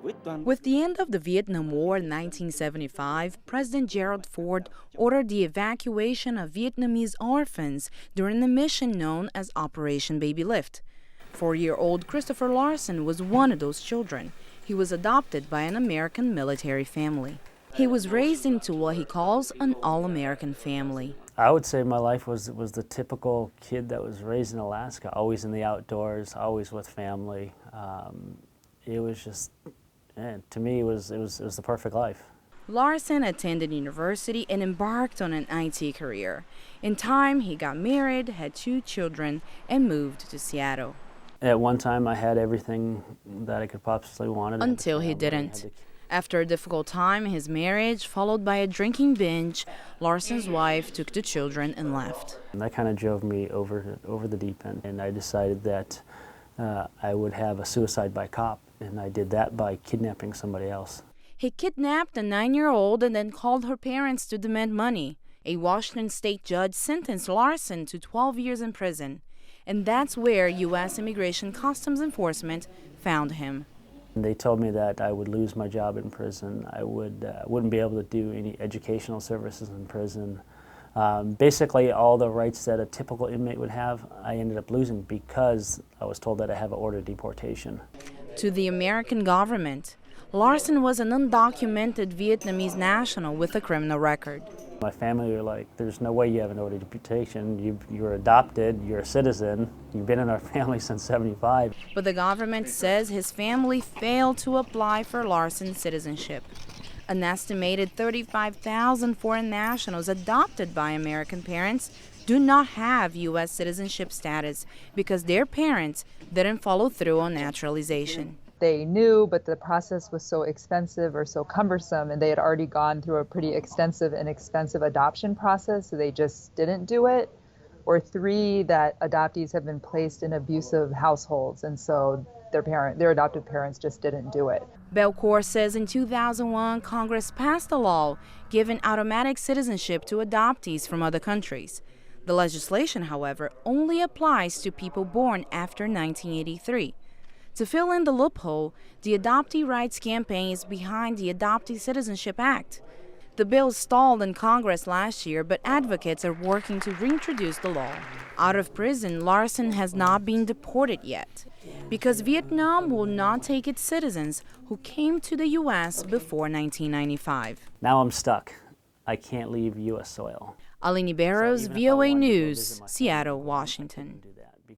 With the end of the Vietnam War in 1975, President Gerald Ford ordered the evacuation of Vietnamese orphans during a mission known as Operation Baby Lift. 4-year-old Kristopher Larsen was one of those children. He was adopted by an American military family. He was raised into what he calls an all-American family. I would say my life was the typical kid that was raised in Alaska, always in the outdoors, always with family. It was just, to me, it was the perfect life. Larsen attended university and embarked on an IT career. In time, he got married, had 2 children, and moved to Seattle. At one time, I had everything that I could possibly want. Until he didn't. After a difficult time in his marriage, followed by a drinking binge, Larsen's wife took the children and left. And that kind of drove me over the deep end, and I decided that I would have a suicide by cop, and I did that by kidnapping somebody else. He kidnapped a 9-year-old and then called her parents to demand money. A Washington state judge sentenced Larsen to 12 years in prison, and that's where U.S. Immigration Customs Enforcement found him. They told me that I would lose my job in prison. I wouldn't be able to do any educational services in prison. Basically, all the rights that a typical inmate would have, I ended up losing because I was told that I have an order of deportation. To the American government, Larsen was an undocumented Vietnamese national with a criminal record. My family were like, there's no way you have an order of deportation. You're adopted, you're a citizen, you've been in our family since '75. But the government says his family failed to apply for Larsen's citizenship. An estimated 35,000 foreign nationals adopted by American parents do not have U.S. citizenship status because their parents didn't follow through on naturalization. They knew, but the process was so expensive or so cumbersome, and they had already gone through a pretty extensive and expensive adoption process, so they just didn't do it. Or 3, that adoptees have been placed in abusive households, and so their adoptive parents just didn't do it. Belcourt says in 2001, Congress passed a law giving automatic citizenship to adoptees from other countries. The legislation, however, only applies to people born after 1983. To fill in the loophole, the Adoptee Rights Campaign is behind the Adoptee Citizenship Act. The bill stalled in Congress last year, but advocates are working to reintroduce the law. Out of prison, Larsen has not been deported yet, because Vietnam will not take its citizens who came to the U.S. before 1995. Now I'm stuck. I can't leave U.S. soil. Aline, Barros, VOA News, Seattle, Washington.